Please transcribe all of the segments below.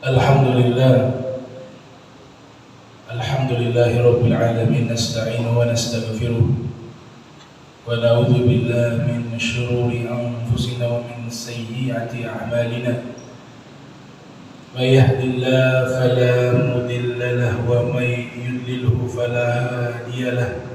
Alhamdulillah, alhamdulillahi rabbil alamin, nasta'inu wa nastaghfiruh wa na'udzu billahi min syururi anfusina wa min sayyiati a'malina. May yahdihillahu fala mudilla lahu wa may yudlilhu fala hadiya lahu.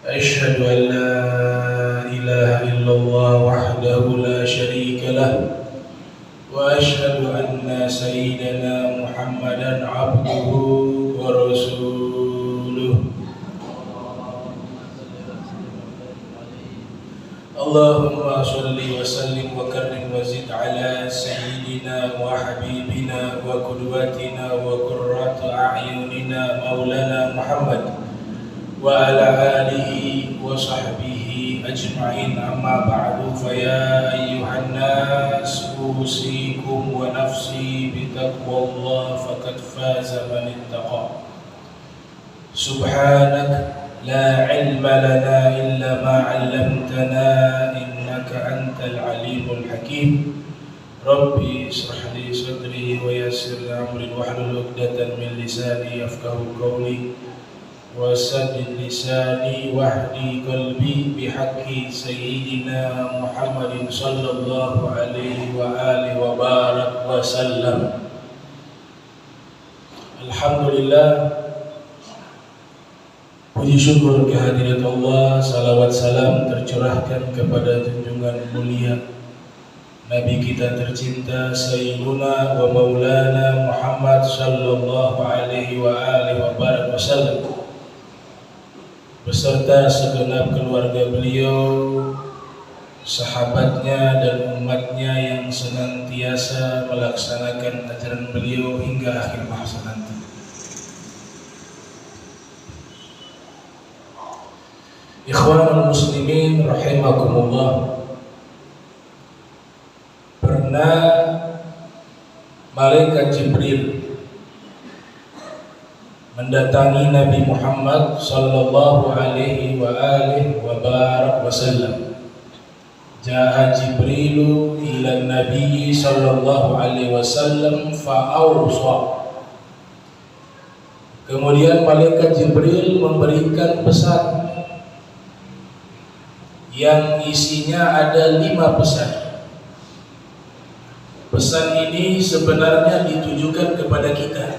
Asyhadu an la ilaha illallah wahdahu la syarika lahu wa asyhadu anna sayyidana Muhammadan abduhu wa rasuluh. Allahumma shalli wa sallim wa karrim wa zid ala sayyidina wa habibina wa qudwatina wa qurratu a'yunina maulana Muhammad wa ala alihi wa sahbihi ajma'in, amma ba'du. Fa ya ayyuhan nas usikum wa nafsi bitaqwallah faqad faza man ittaqa. Subhanak la ilma lana illa ma 'allamtana innaka antal alimul hakim. Rabbi ishrah li sadri wa yassir li amri wahlul 'uqdatam min lisani yafqahu qawli wasaddid lisani wahdi qalbi bihaqqi sayyidina Muhammadin sallallahu alaihi wa alihi wa barak wa sallam. Alhamdulillah, puji syukur kehadirat Allah, salawat salam tercurahkan kepada junjungan mulia Nabi kita tercinta Sayyiduna wa Maulana Muhammad sallallahu alaihi wa alihi wa barak wa sallam, beserta segenap keluarga beliau, sahabatnya dan umatnya yang senantiasa melaksanakan ajaran beliau hingga akhir masa nanti. Ikhwanul muslimin rahimakumullah, pernah malaikat Jibril mendatangi Nabi Muhammad sallallahu alaihi wa alihi wa barak wasallam. Ja'a Jibrilu ila Nabi sallallahu alaihi wasallam fa'awsa. Kemudian malaikat Jibril memberikan pesan yang isinya ada 5 pesan. Pesan ini sebenarnya ditujukan kepada kita,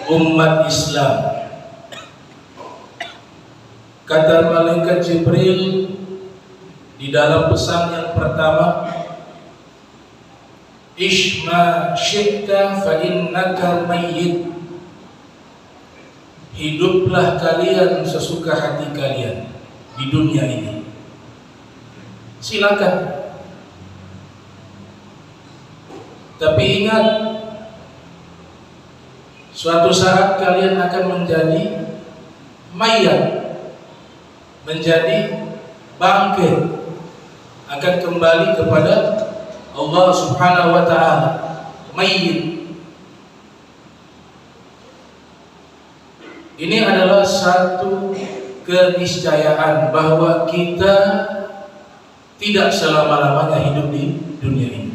umat Islam. Kata malaikat Jibril di dalam pesan yang pertama, Ishma syi'ta fa innaka mayyit. Hiduplah kalian sesuka hati kalian di dunia ini, silakan. Tapi ingat, suatu saat kalian akan menjadi mayat, menjadi bangkit, akan kembali kepada Allah Subhanahu wa ta'ala. Mayyit ini adalah satu keniscayaan bahwa kita tidak selama-lamanya hidup di dunia ini.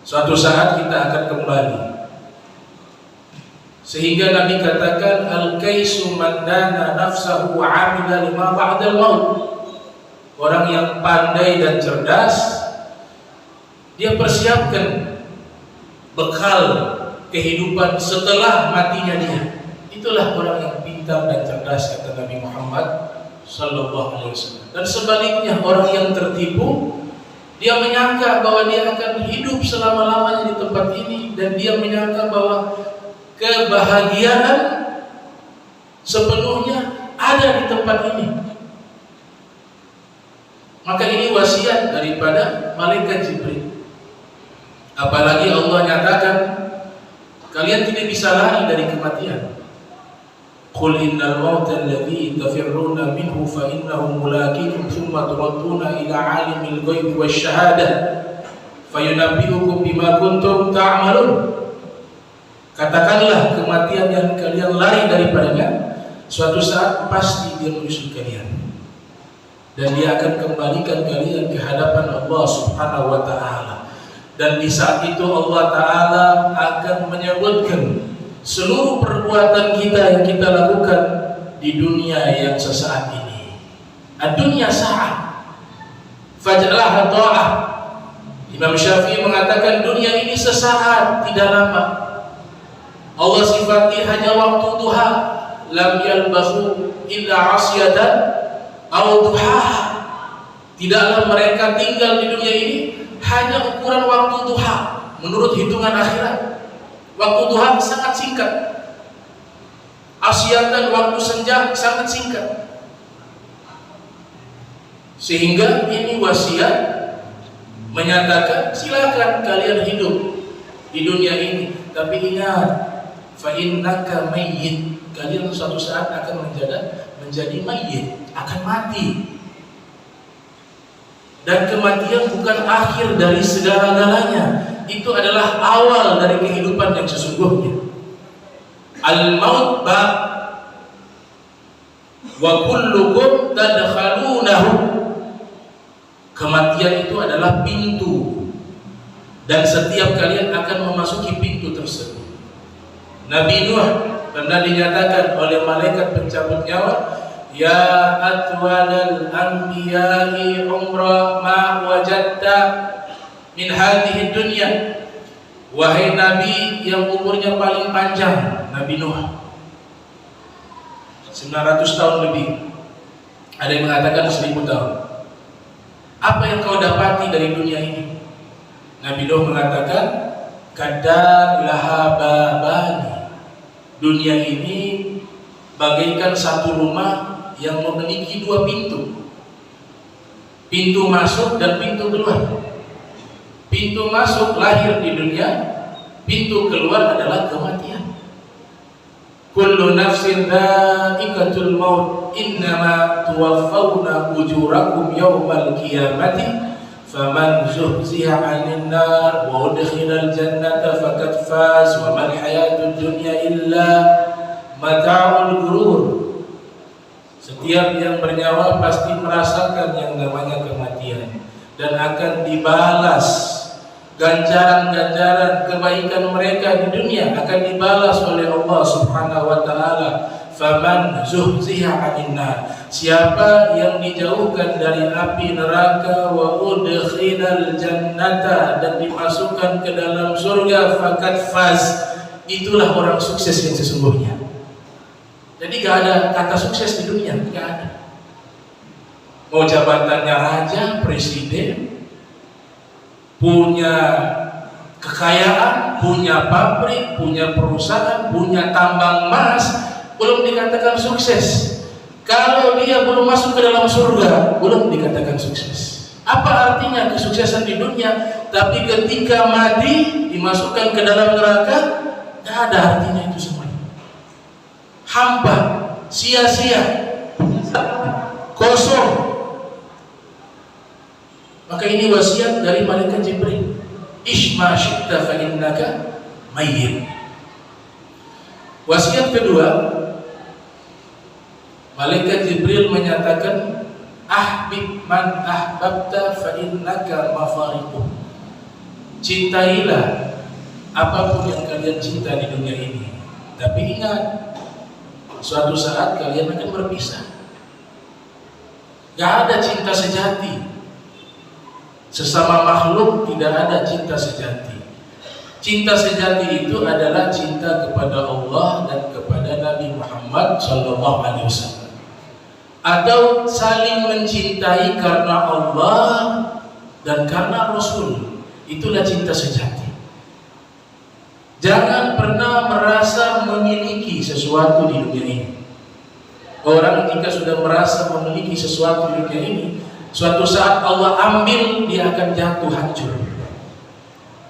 Suatu saat kita akan kembali. Sehingga Nabi katakan, al-kaisu man dana nafsahu wa 'amila lima ba'dal maut. Orang yang pandai dan cerdas, dia persiapkan bekal kehidupan setelah matinya dia. Itulah orang yang pintar dan cerdas, kata Nabi Muhammad sallallahu alaihi wasallam. Dan sebaliknya, orang yang tertipu, dia menyangka bahwa dia akan hidup selama-lamanya di tempat ini, dan dia menyangka bahwa kebahagiaan sepenuhnya ada di tempat ini. Maka ini wasiat daripada malaikat Jibril. Apalagi Allah nyatakan, kalian tidak bisa lari dari kematian. Qul innal mauta alladhi tafirruna minhu fa innahu mulaqikum thumma turadduna ila 'alimil ghaibi wasyahadah fayunabbi'ukum bima kuntum ta'malun. Katakanlah, kematian yang kalian lari daripadanya, suatu saat pasti dia menyusul kalian, dan dia akan kembalikan kalian ke hadapan Allah Subhanahu wa ta'ala. Dan di saat itu Allah Ta'ala akan menyebutkan seluruh perbuatan kita yang kita lakukan di dunia yang sesaat ini. Ad-dunya sa'ah faj'alha ta'ah. Imam Syafi'i mengatakan dunia ini sesaat, tidak lama. Allah sifati hanya waktu duha, lam yalbasu illa asyatan aw duhaha. Tidaklah mereka tinggal di dunia ini hanya ukuran waktu duha menurut hitungan akhirat. Waktu duha sangat singkat. Asyatan, waktu senja sangat singkat. Sehingga ini wasiat menyatakan silakan kalian hidup di dunia ini, tapi ingat, fa innaka mayyit, kalian suatu saat akan menjadi mayyit, akan mati. Dan kematian bukan akhir dari segala-galanya, itu adalah awal dari kehidupan yang sesungguhnya. Al-maut ba wa kullukum tadkhalunahu. Kematian itu adalah pintu, dan setiap kalian akan memasuki pintu tersebut. Nabi Nuh pernah dinyatakan oleh malaikat pencabut nyawa, ya atwalal anbiya'i umra ma wajadta min hadhihi dunya. Wahai Nabi yang umurnya paling panjang, Nabi Nuh 900 tahun lebih, ada yang mengatakan 1000 tahun. Apa yang kau dapati dari dunia ini? Nabi Nuh mengatakan, kadar lahababani, dunia ini bagaikan satu rumah yang memiliki dua pintu, pintu masuk dan pintu keluar. Pintu masuk lahir di dunia, pintu keluar adalah kematian. Kullu nafsin dha'iqatul maut, innama tuwaffawna ujurakum yawmal qiyamati, faman zuhziha 'anil nar wa udkhilal jannata faqad faz wa mal hayatud dunya illa mata'ul ghurur. Setiap yang bernyawa pasti merasakan yang namanya kematian, dan akan dibalas ganjaran-ganjaran kebaikan mereka di dunia akan dibalas oleh Allah Subhanahu wa taala. Faman zuhziha 'anil nar, siapa yang dijauhkan dari api neraka, wa udkhilal jannata, dan dimasukkan ke dalam surga, faqad faz, itulah orang sukses yang sesungguhnya. Jadi gak ada kata sukses di dunia, gak ada. Mau jabatannya raja, presiden, punya kekayaan, punya pabrik, punya perusahaan, punya tambang emas, belum dikatakan sukses. Kalau dia belum masuk ke dalam surga, belum dikatakan sukses. Apa artinya kesuksesan di dunia, tapi ketika mati dimasukkan ke dalam neraka, tidak ada artinya itu semua. Hampa, sia-sia, kosong. Maka ini wasiat dari malaikat Jibril, Ishma syi'ta fa innaka mayyit. Wasiat kedua, malaikat Jibril menyatakan, ahbib man ahbabta fa innaka mafariquh. Cintailah apapun yang kalian cinta di dunia ini, tapi ingat, suatu saat kalian akan berpisah. Gak ada cinta sejati. Sesama makhluk tidak ada cinta sejati. Cinta sejati itu adalah cinta kepada Allah dan kepada Nabi Muhammad SAW, atau saling mencintai karena Allah dan karena Rasul. Itulah cinta sejati. Jangan pernah merasa memiliki sesuatu di dunia ini. Orang jika sudah merasa memiliki sesuatu di dunia ini, suatu saat Allah ambil, dia akan jatuh hancur.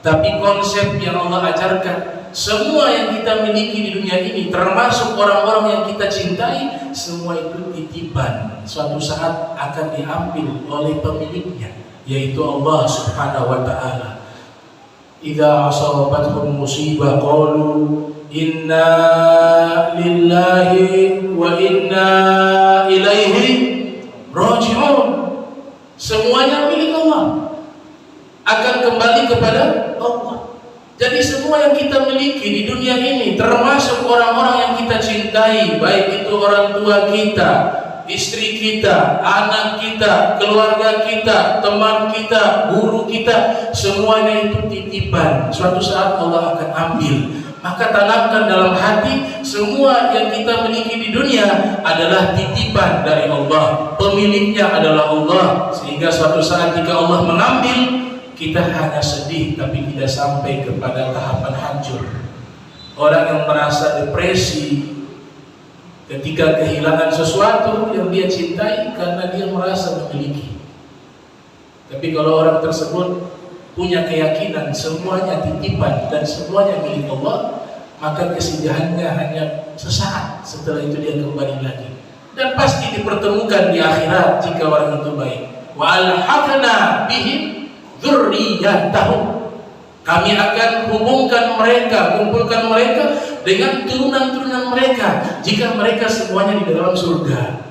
Tapi konsep yang Allah ajarkan, semua yang kita miliki di dunia ini, termasuk orang-orang yang kita cintai, semua itu titipan, suatu saat akan diambil oleh pemiliknya, yaitu Allah Subhanahu wa ta'ala. Idza asabathum musibah qalu inna lillahi wa inna ilaihi raji'un. Semuanya milik Allah. akan kembali kepada Allah. Jadi semua yang kita miliki di dunia ini, termasuk orang-orang yang kita cintai, baik itu orang tua kita, istri kita, anak kita, keluarga kita, teman kita, guru kita, semuanya itu titipan. Suatu saat Allah akan ambil. Maka tanamkan dalam hati, semua yang kita miliki di dunia adalah titipan dari Allah. Pemiliknya adalah Allah. Sehingga suatu saat jika Allah mengambil, kita hanya sedih tapi tidak sampai kepada tahapan hancur. Orang yang merasa depresi ketika kehilangan sesuatu yang dia cintai karena dia merasa memiliki. Tapi kalau orang tersebut punya keyakinan semuanya titipan dan semuanya milik Allah, maka kesedihannya hanya sesaat, setelah itu dia kembali lagi. Dan pasti dipertemukan di akhirat jika orang itu baik. Wa alhaqna bihim dzurriyyatahum. Kami akan kumpulkan mereka dengan turunan-turunan mereka jika mereka semuanya di dalam surga.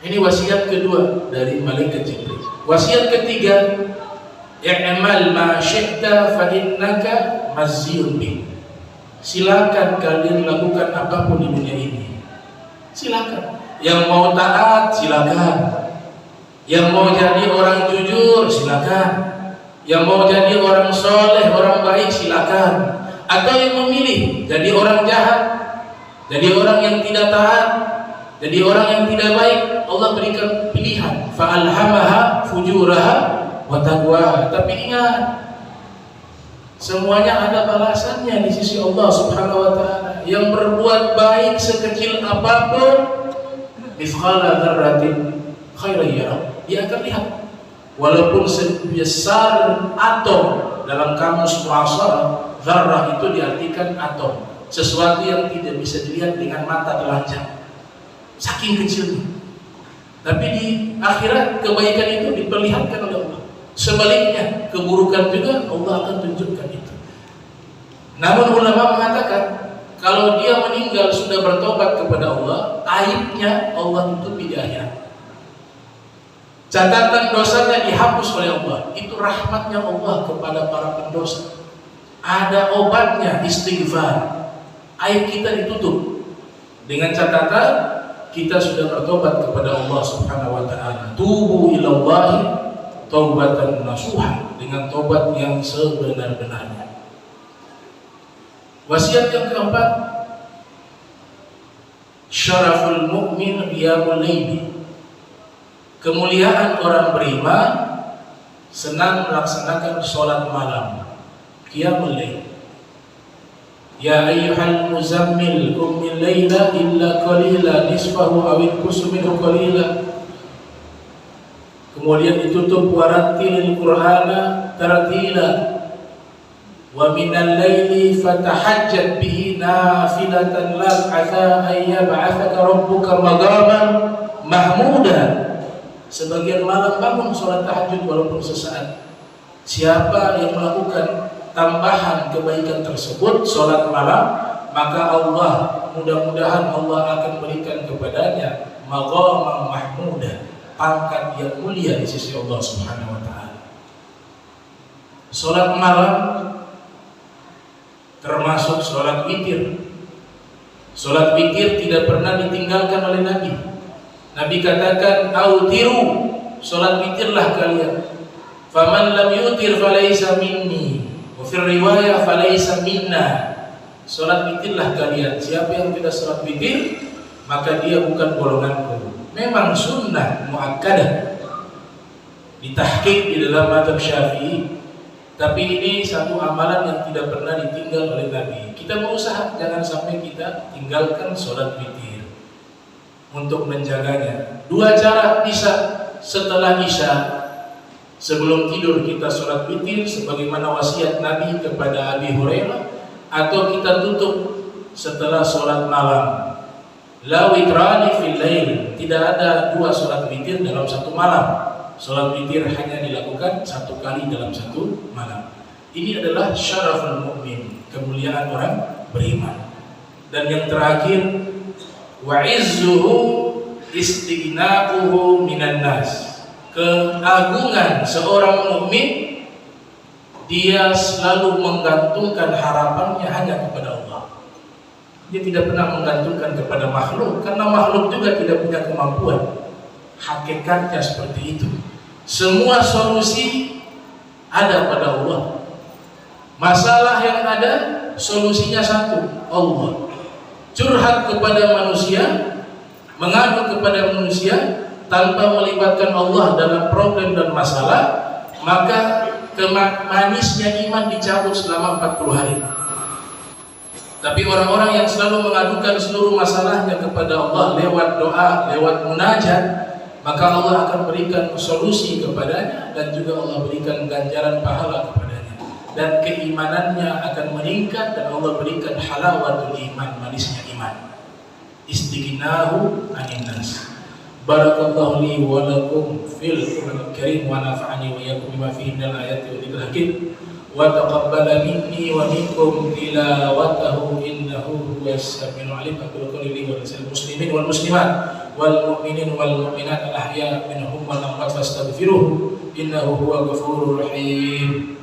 Ini wasiat kedua dari malaikat Jibril. Wasiat ketiga, i'mal ma syi'ta fa innaka mazziyun bih. Silakan kalian lakukan apapun di dunia ini. Silakan. Yang mau taat silakan. Yang mau jadi orang jujur silakan. Yang mau jadi orang soleh, orang baik silakan. Atau yang memilih jadi orang jahat, jadi orang yang tidak taat, jadi orang yang tidak baik, Allah berikan pilihan. Fa'alhamaha fujuraha wa taqwaha. Tapi ingat, semuanya ada balasannya di sisi Allah Subhanahu wa taala. Yang berbuat baik sekecil apapun, mithqala dzarratin khairan yarah, dia akan lihat. Walaupun sebesar atom, dalam kamus muasarah, dzarrah itu diartikan atom, sesuatu yang tidak bisa dilihat dengan mata telanjang, saking kecilnya. Tapi di akhirat kebaikan itu diperlihatkan oleh Allah. Sebaliknya keburukan juga Allah akan tunjukkan itu. Namun ulama mengatakan kalau dia meninggal sudah bertobat kepada Allah, aibnya Allah tutupi di akhirat. Catatan dosanya dihapus oleh Allah. Itu rahmatnya Allah kepada para pendosa. Ada obatnya, istighfar. Aib kita ditutup dengan catatan kita sudah bertobat kepada Allah Subhanahu wa taala. Tubu ilallahi taubatan nasuha, dengan tobat yang sebenar-benarnya. Wasiat yang keempat, syaraful mu'min qiyamul lail. Kemuliaan orang beriman senang melaksanakan sholat malam, qiyamul lail. Ya ayyuhal muzammil qumil laila illa qalila nisfahu aw inqus minhu qalila. Kemudian ditutup warattilil qur'ana tartila wa minal laili fatahajjat bihi nafilatan lak asa ay yab'atsaka rabbuka maqaman mahmuda. Sebagian malam bangun sholat tahajud walaupun sesaat. Siapa yang melakukan tambahan kebaikan tersebut, sholat malam, maka Allah, mudah-mudahan Allah akan berikan kepadanya maqaman mahmuda, pangkat yang mulia di sisi Allah Subhanahu wa taala. Sholat malam termasuk sholat witir. Sholat witir tidak pernah ditinggalkan oleh Nabi. Nabi katakan, autiru, sholat witirlah kalian. Faman lam yutir falaysa minni, wa fir riwayah falaysa minna. Sholat witirlah kalian. Siapa yang tidak sholat witir, maka dia bukan golonganku. Memang sunnah muakkadah, ditahqiq di dalam mazhab Syafi'i. Tapi ini satu amalan yang tidak pernah ditinggal oleh Nabi. Kita berusaha jangan sampai kita tinggalkan sholat witir. Untuk menjaganya, dua cara bisa. Setelah isya, sebelum tidur kita sholat witir sebagaimana wasiat Nabi kepada Abi Hurairah, atau kita tutup setelah sholat malam. La witrani fil lail, tidak ada dua sholat witir dalam satu malam. Sholat witir hanya dilakukan satu kali dalam satu malam. Ini adalah syaraful mu'min, kemuliaan orang beriman. Dan yang terakhir, wa izzuhu istighna'uhu minan nas. keagungan seorang mukmin, dia selalu menggantungkan harapannya hanya kepada Allah. Dia tidak pernah menggantungkan kepada makhluk, karena makhluk juga tidak punya kemampuan. Hakikatnya seperti itu. Semua solusi ada pada Allah. Masalah yang ada, solusinya satu, Allah. Curhat kepada manusia, mengadu kepada manusia tanpa melibatkan Allah dalam problem dan masalah, maka manisnya iman dicabut selama 40 hari. Tapi orang-orang yang selalu mengadukan seluruh masalahnya kepada Allah lewat doa, lewat munajat, maka Allah akan berikan solusi kepadanya dan juga Allah berikan ganjaran pahala kepadanya. Dan keimanannya akan meningkat dan Allah berikan halawatul iman, manisnya iman. Istighnahu anin nas. Barakallahu li wa lakum fil Qur'anil Karim wa nafa'ani wa iyyakum bima fihi minal ayati wa dzikril hakim. Wa taqabbala minni wa minkum tilawatahu innahu huwas samiul alim. Aqulu qawli wa lisal muslimin wal muslimat wal mu'minin wal mu'minat al ahya minhum wal amwat fastaghfiruh innahu huwal ghafurur rahim.